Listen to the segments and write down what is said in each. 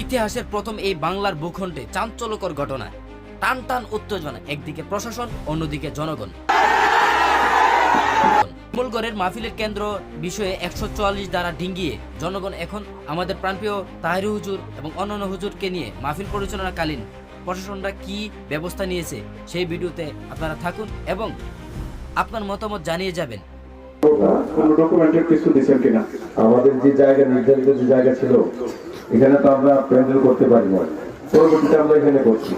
ইতিহাসের প্রথম এই বাংলার ভূখণ্ডে চাঞ্চল্যকর ঘটনা, টান টান উত্তেজনা, একদিকে প্রশাসন অন্যদিকে জনগণ। শিমুলগড়ের মাহফিলের কেন্দ্র বিষয়ে 144 দ্বারা ডিঙ্গিয়ে জনগণ এখন আমাদের প্রাণপ্রিয় তাহের হুজুর এবং অন্যান্য হুজুরকে নিয়ে মাহফিল পরিচালনাকালীন প্রশাসনরা কি ব্যবস্থা নিয়েছে সেই ভিডিওতে আপনারা থাকুন এবং আপনার মতামত জানিয়ে যাবেন। আমাদের যে জায়গা নির্ধারিত যে জায়গা ছিল এখানে তো আমরা প্যান্ডেল করতে পারি না, পরবর্তীতে আমরা এখানে করছি।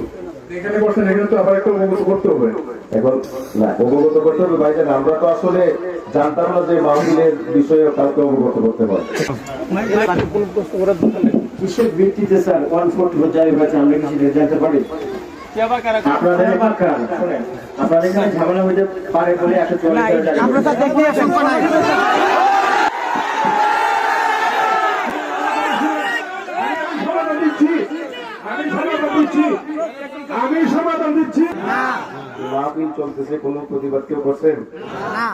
এখানে করছেন, এখানে তো আবার একটু অবগত করতে হবে। এখন না অবগত করতে হবে ভাইজান, আমরা তো আসলে জানতাম না যে মাহফিলের বিষয়ে কাউকে অবগত করতে পারে। কিসের ভিত্তিতে স্যার 140 জারি হয়েছে আমরা কিছু জানতে পারি? আপনাদের এখানে ঝামেলা হইতে পারে বলে 144 জারি আমরা তা দেখতে আশঙ্কা নাই। আমি সমাধান দিচ্ছি। মাহফিল চলতেছে, কোনো প্রতিবাদ কেউ করছেন না?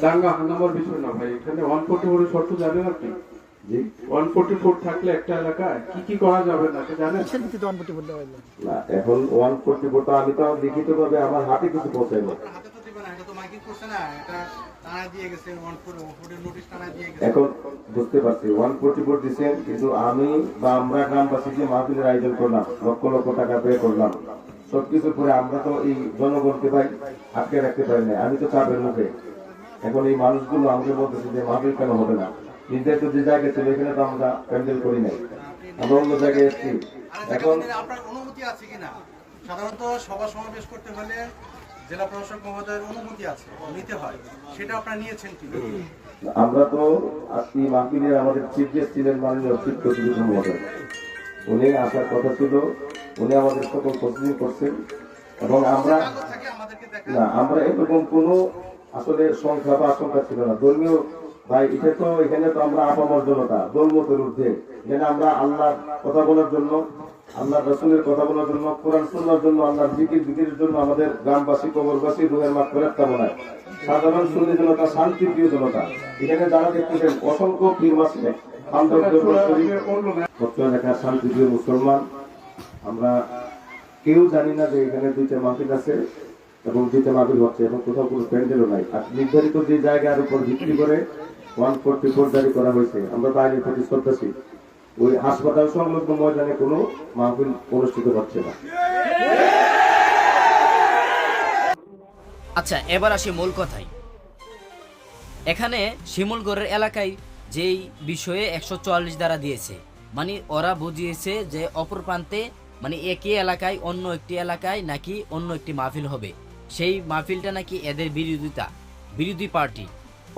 দাঙ্গা হাঙ্গামার বিষয় না ভাই, এখানে 144 শর্ত জানেন আপনি? জি, 144 থাকলে একটা এলাকায় কি কি করা যাবে না জানেন? না এখন 144 তো আমি তো লিখিত ভাবে আমার হাতে কিছু পৌঁছাইনি। এখন বুঝতে পারছি 144 দিচ্ছেন, কিন্তু আমি বা আমরা গ্রামবাসী যে মাহফিলের আয়োজন করলাম, লক্ষ লক্ষ টাকা ব্যয় করলাম, সবকিছু করে আমরা তো এই জনগণকে ভাই আটকে রাখতে পারি না। আমি তো চাপের মুখে। এখন এই মানুষগুলো আমাকে বলতেছে যে মাহফিল কেন হবে না, নির্ধারিত যে জায়গা ছিল এখানে তো আমরা প্যান্ডেল করি নাই, আমরা অন্য জায়গায় এসেছি। এখন আপনার অনুমতি আছে কিনা? সাধারণত সভা সমাবেশ করতে হলে জেলা প্রশাসক মহোদয়ের অনুমতি আছে, নিতে হয়, সেটা আপনারা নিয়েছেন কিনা? আমরা তো এই মাহফিলের আমাদের চিফ গেস্ট ছিলেন মাননীয় চিফ প্রতিনিধি মহোদয়, উনি আসার কথা ছিল, উনি আমাদের সকল প্রস্তুতি করছেন এবং আমরা না আমরা এরকম কোনো আসলে সংখ্যা বা আশঙ্কা ছিল না। ধর্মীয় ভাই এটা তো এখানে তো আমরা আপামর জনতা দলমতের ঊর্ধ্বে, এখানে আমরা আল্লাহর কথা বলার জন্য, আল্লাহ রসুলের কথা বলার জন্য, কোরআন শোনার জন্য, আল্লাহর জিকিরের জন্য আমাদের গ্রামবাসী কবরবাসী রুহের মাগফিরাত কামনায় সাধারণ সুন্নি জনতা, শান্তিপ্রিয় জনতা, এখানে যারা দেখতেছেন অসংখ্য পীর মাসে শান্তিপ্রিয় মুসলমান, আমরা কেউ জানি না যে এখানে দুইটা মাহফিল আছে এবং দুইটা মাহফিল হচ্ছে এবং কোথাও কোনো প্যান্ডেলও নাই। আর নির্ধারিত যে জায়গার উপর ভিত্তি করে 144 জারি করা হয়েছে, আমরা বাইরে থেকে শ্রদ্ধাশীল, ওই হাসপাতাল সংলগ্ন ময়দানে কোনো মাহফিল অনুষ্ঠিত হচ্ছে না। আচ্ছা, এবার আসি মূল কথায়। এখানে শিমুলগড়ের এলাকায় যেই বিষয়ে 144 দ্বারা দিয়েছে, মানে ওরা বুঝিয়েছে যে অপর প্রান্তে মানে একই এলাকায় অন্য একটি এলাকায় নাকি অন্য একটি মাহফিল হবে, সেই মাহফিলটা নাকি এদের বিরোধী পার্টি।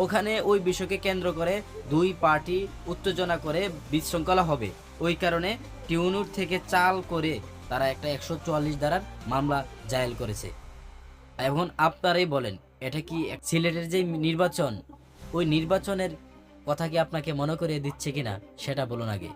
ওখানে ওই বিষয়কে কেন্দ্র করে দুই পার্টি উত্তেজনা করে বিশৃঙ্খলা হবে, ওই কারণে টিউনুর থেকে চাল করে তারা একটা 144 দ্বারার মামলা জায়েল করেছে। এখন আপনারাই বলেন, এটা কি সিলেটের যে নির্বাচন, ওই নির্বাচনের কথা কি আপনাকে মনে করিয়ে দিচ্ছে কিনা সেটা বলুন আগে।